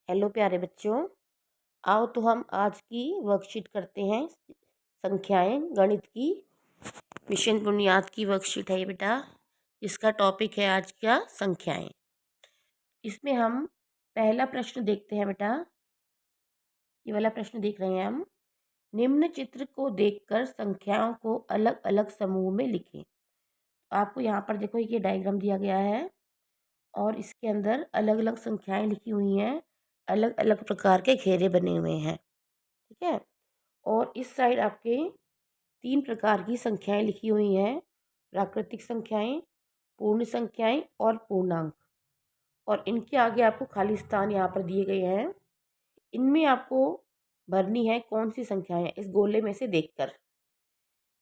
Hello प्यारे बच्चों, आओ तो हम आज की वर्कशीट करते हैं। संख्याएं गणित की मिशन बुनियाद की वर्कशीट है ये बेटा। इसका टॉपिक है आज का संख्याएं। इसमें हम पहला प्रश्न देखते हैं बेटा। ये वाला प्रश्न देख रहे हैं हम। निम्न चित्र को देखकर संख्याओं को अलग अलग समूह में लिखें। आपको यहाँ पर देखो ये डायग्राम दिया गया है और इसके अंदर अलग अलग संख्याएं लिखी हुई हैं, अलग अलग प्रकार के घेरे बने हुए हैं। ठीक है। और इस साइड आपके 3 प्रकार की संख्याएं लिखी हुई हैं, प्राकृतिक संख्याएं, पूर्ण संख्याएं और पूर्णांक। और इनके आगे आपको खाली स्थान यहाँ पर दिए गए हैं। इनमें आपको भरनी है कौन सी संख्याएं इस गोले में से देखकर।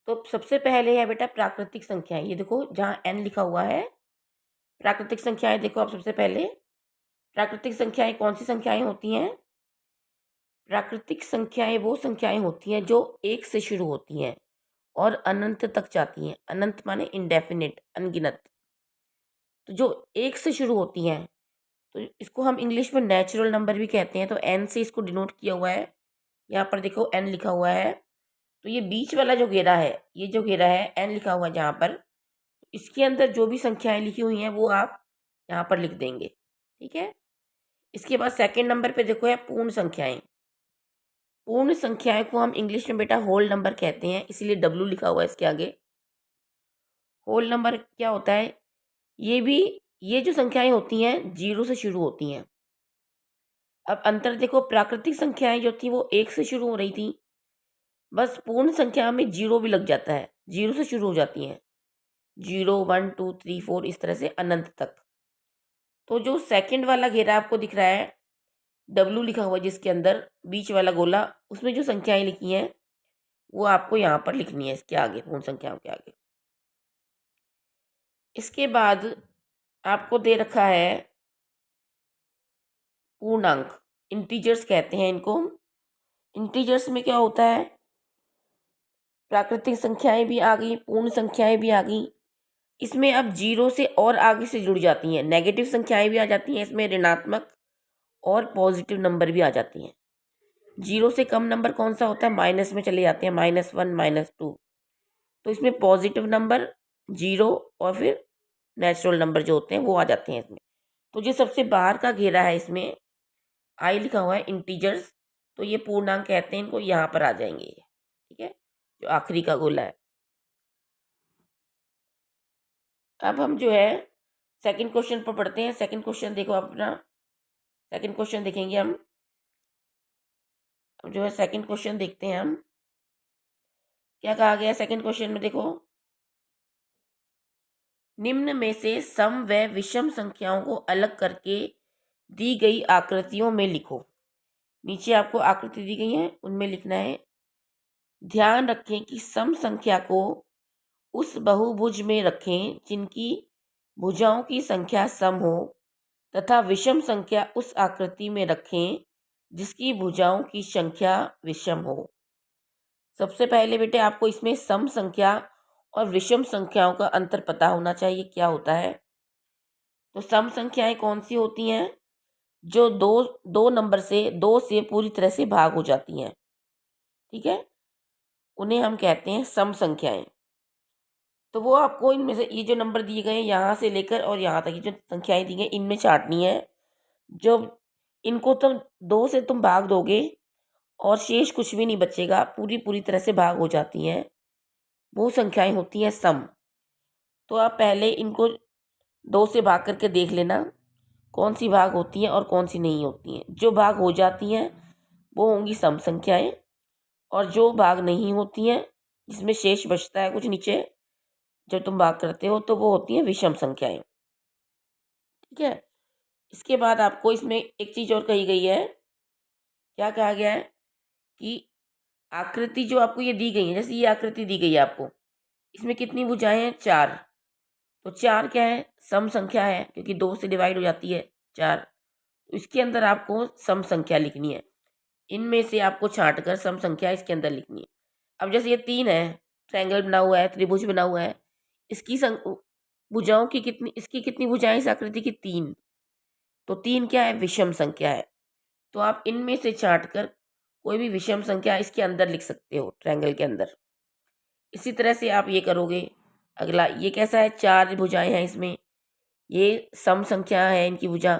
तो सबसे पहले है बेटा प्राकृतिक संख्याएं। ये देखो जहाँ n लिखा हुआ है, प्राकृतिक संख्याएं देखो आप। सबसे पहले प्राकृतिक संख्याएं कौन सी संख्याएं होती हैं? प्राकृतिक संख्याएं वो संख्याएं होती हैं जो 1 से शुरू होती हैं और अनंत तक जाती हैं। अनंत माने इंडेफिनिट, अनगिनत। तो जो 1 से शुरू होती हैं तो इसको हम इंग्लिश में नेचुरल नंबर भी कहते हैं। तो n से इसको डिनोट किया हुआ है। यहाँ पर देखो n लिखा हुआ है। तो ये बीच वाला जो घेरा है, ये जो घेरा है n लिखा हुआ है जहाँ पर, इसके अंदर जो भी संख्याएं लिखी हुई हैं वो आप यहाँ पर लिख देंगे। ठीक है। इसके बाद सेकेंड नंबर पे देखो है पूर्ण संख्याएं। पूर्ण संख्याएं को हम इंग्लिश में बेटा होल नंबर कहते हैं, इसीलिए W लिखा हुआ है इसके आगे। होल नंबर क्या होता है? ये जो संख्याएं होती हैं 0 से शुरू होती हैं। अब अंतर देखो, प्राकृतिक संख्याएं जो थी वो 1 से शुरू हो रही थी, बस पूर्ण संख्या में 0 भी लग जाता है, 0 से शुरू हो जाती हैं। 0 1 2 3 4 इस तरह से अनंत तक। तो जो सेकंड वाला घेरा आपको दिख रहा है, W लिखा हुआ जिसके अंदर बीच वाला गोला, उसमें जो संख्याएं लिखी हैं वो आपको यहाँ पर लिखनी है, इसके आगे, पूर्ण संख्याओं के आगे। इसके बाद आपको दे रखा है पूर्णांक, इंटीजर्स कहते हैं इनको। इंटीजर्स में क्या होता है? प्राकृतिक संख्याएं भी आ गई, पूर्ण संख्याएं भी आ गई। इसमें अब 0 से और आगे से जुड़ जाती हैं, नेगेटिव संख्याएं भी आ जाती हैं इसमें, ऋणात्मक और पॉजिटिव नंबर भी आ जाती हैं। 0 से कम नंबर कौन सा होता है? माइनस में चले जाते हैं, -1 -2। तो इसमें पॉजिटिव नंबर 0 और फिर नेचुरल नंबर जो होते हैं वो आ जाते हैं इसमें। तो जो सबसे बाहर का घेरा है इसमें आई लिखा हुआ है, इंटीजर्स, तो ये पूर्णांक कहते हैं इनको, यहाँ पर आ जाएंगे। ठीक है, जो आखिरी का गोला है। अब हम जो है सेकंड क्वेश्चन पर पढ़ते हैं। सेकंड क्वेश्चन देखो अपना, सेकंड क्वेश्चन देखेंगे हम। अब जो है सेकंड क्वेश्चन देखते हैं हम, क्या कहा गया सेकंड क्वेश्चन में। देखो, निम्न में से सम व विषम संख्याओं को अलग करके दी गई आकृतियों में लिखो। नीचे आपको आकृति दी गई है, उनमें लिखना है। ध्यान रखें कि सम संख्या को उस बहुभुज में रखें जिनकी भुजाओं की संख्या सम हो, तथा विषम संख्या उस आकृति में रखें जिसकी भुजाओं की संख्या विषम हो। सबसे पहले बेटे आपको इसमें सम संख्या और विषम संख्याओं का अंतर पता होना चाहिए, क्या होता है। तो सम संख्याएं कौन सी होती हैं? जो दो नंबर से, 2 से पूरी तरह से भाग हो जाती हैं। ठीक है, उन्हें हम कहते हैं सम संख्याएं। तो वो आपको इनमें से ये जो नंबर दिए गए हैं यहाँ से लेकर और यहाँ तक, ये जो संख्याएं दी गई इनमें छांटनी है। जो इनको तुम 2 से तुम भाग दोगे और शेष कुछ भी नहीं बचेगा, पूरी तरह से भाग हो जाती हैं, वो संख्याएं होती हैं सम। तो आप पहले इनको 2 से भाग करके देख लेना कौन सी भाग होती हैं और कौन सी नहीं होती हैं। जो भाग हो जाती हैं वो होंगी सम संख्याएं, और जो भाग नहीं होती हैं, जिसमें शेष बचता है कुछ नीचे जब तुम भाग करते हो, तो वो होती हैं विषम संख्याएं। ठीक है। इसके बाद आपको इसमें एक चीज़ और कही गई है। क्या कहा गया है कि आकृति जो आपको ये दी गई है, जैसे ये आकृति दी गई है आपको, इसमें कितनी भुजाएं हैं? 4। तो 4 क्या है? सम संख्या है, क्योंकि 2 से डिवाइड हो जाती है 4। तो इसके अंदर आपको सम संख्या लिखनी है। इनमें से आपको छांट कर सम संख्या इसके अंदर लिखनी है। अब जैसे ये 3 है, ट्रायंगल बना हुआ है, त्रिभुज बना हुआ है, इसकी भुजाओं की कितनी, इसकी कितनी भुजाएं इस आकृति की? 3। तो 3 क्या है? विषम संख्या है। तो आप इनमें से छांट कर कोई भी विषम संख्या इसके अंदर लिख सकते हो, ट्रायंगल के अंदर। इसी तरह से आप ये करोगे। अगला ये कैसा है, 4 भुजाएं हैं इसमें, ये सम संख्या है इनकी भुजा,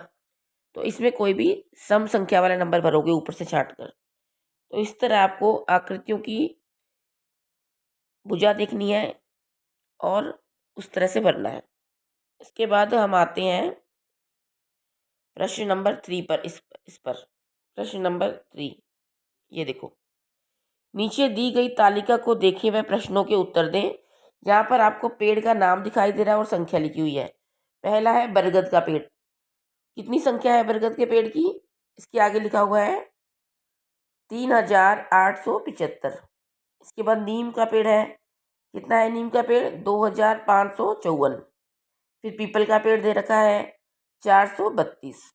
तो इसमें कोई भी सम संख्या वाला नंबर भरोगे ऊपर से छांट कर। तो इस तरह आपको आकृतियों की भुजा देखनी है और उस तरह से भरना है। इसके बाद हम आते हैं प्रश्न नंबर 3 पर। इस पर प्रश्न नंबर 3, ये देखो, नीचे दी गई तालिका को देखें व प्रश्नों के उत्तर दें। यहाँ पर आपको पेड़ का नाम दिखाई दे रहा है और संख्या लिखी हुई है। पहला है बरगद का पेड़, कितनी संख्या है बरगद के पेड़ की, इसके आगे लिखा हुआ है 3875। इसके बाद नीम का पेड़ है, कितना है नीम का पेड़, 2554। फिर पीपल का पेड़ दे रखा है 432।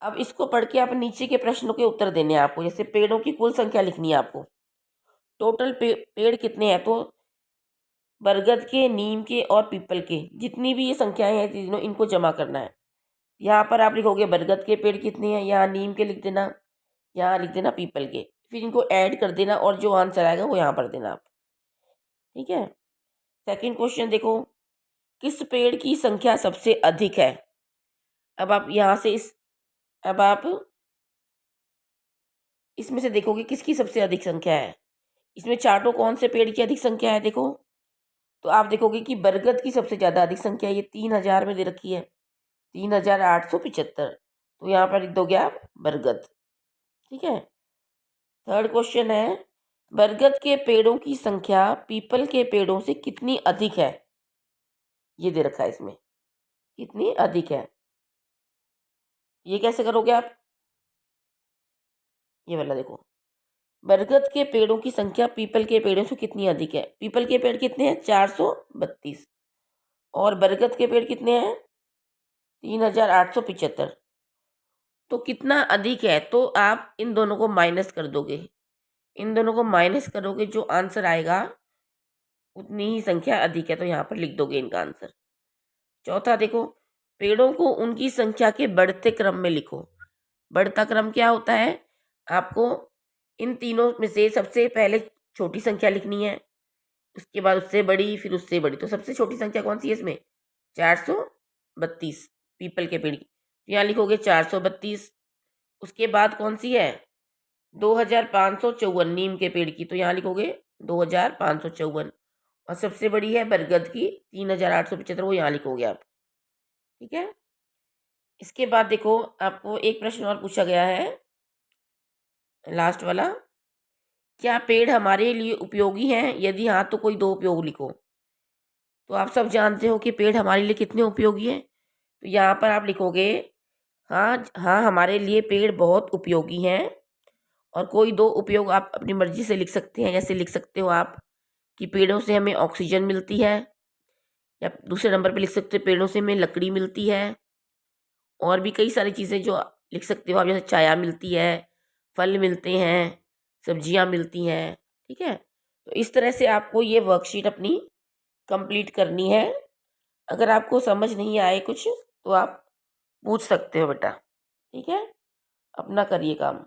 अब इसको पढ़ के आप नीचे के प्रश्नों के उत्तर देने हैं आपको। जैसे पेड़ों की कुल संख्या लिखनी है आपको, टोटल पेड़ कितने हैं, तो बरगद के, नीम के और पीपल के जितनी भी ये संख्याएं हैं तीनों, इनको जमा करना है। यहाँ पर आप लिखोगे बरगद के पेड़ कितने हैं, यहाँ नीम के लिख देना, यहाँ लिख देना पीपल के, फिर इनको ऐड कर देना और जो आंसर आएगा वो यहाँ पर देना आप। ठीक है। सेकंड क्वेश्चन देखो, किस पेड़ की संख्या सबसे अधिक है। अब आप यहाँ से अब आप इसमें से देखोगे किसकी सबसे अधिक संख्या है। इसमें चार्टों कौन से पेड़ की अधिक संख्या है, देखो तो आप देखोगे कि बरगद की सबसे ज़्यादा अधिक संख्या, ये 3000 में दे रखी है, 3875। तो यहाँ पर लिख दोगे आप बरगद। ठीक है। थर्ड क्वेश्चन है, बरगद के पेड़ों की संख्या पीपल के पेड़ों से कितनी अधिक है, ये दे रखा है इसमें, कितनी अधिक है। ये कैसे करोगे आप, ये वाला देखो, बरगद के पेड़ों की संख्या पीपल के पेड़ों से कितनी अधिक है। पीपल के पेड़ कितने हैं, 432, और बरगद के पेड़ कितने हैं, 3875। तो कितना अधिक है, तो आप इन दोनों को माइनस कर दोगे, इन दोनों को माइनस करोगे, जो आंसर आएगा उतनी ही संख्या अधिक है, तो यहाँ पर लिख दोगे इनका आंसर। चौथा देखो, पेड़ों को उनकी संख्या के बढ़ते क्रम में लिखो। बढ़ता क्रम क्या होता है, आपको इन तीनों में से सबसे पहले छोटी संख्या लिखनी है, उसके बाद उससे बड़ी, फिर उससे बड़ी। तो सबसे छोटी संख्या कौन सी है इसमें, 432 पीपल के पेड़ की, तो यहाँ लिखोगे 432। उसके बाद कौन सी है, 2554 नीम के पेड़ की, तो यहाँ लिखोगे 2554। और सबसे बड़ी है बरगद की 3875, वो यहाँ लिखोगे आप। ठीक है। इसके बाद देखो, आपको एक प्रश्न और पूछा गया है, लास्ट वाला, क्या पेड़ हमारे लिए उपयोगी हैं, यदि हाँ तो कोई 2 उपयोग लिखो। तो आप सब जानते हो कि पेड़ हमारे लिए कितने उपयोगी हैं, तो यहाँ पर आप लिखोगे हाँ हाँ हमारे लिए पेड़ बहुत उपयोगी हैं। और कोई 2 उपयोग आप अपनी मर्जी से लिख सकते हैं। जैसे लिख सकते हो आप कि पेड़ों से हमें ऑक्सीजन मिलती है, या दूसरे नंबर पे लिख सकते हो पेड़ों से हमें लकड़ी मिलती है। और भी कई सारी चीज़ें जो लिख सकते हो आप, जैसे छाया मिलती है, फल मिलते हैं, सब्जियां मिलती हैं। ठीक है। तो इस तरह से आपको ये वर्कशीट अपनी कंप्लीट करनी है। अगर आपको समझ नहीं आए कुछ तो आप पूछ सकते हो बेटा। ठीक है, अपना करिए काम।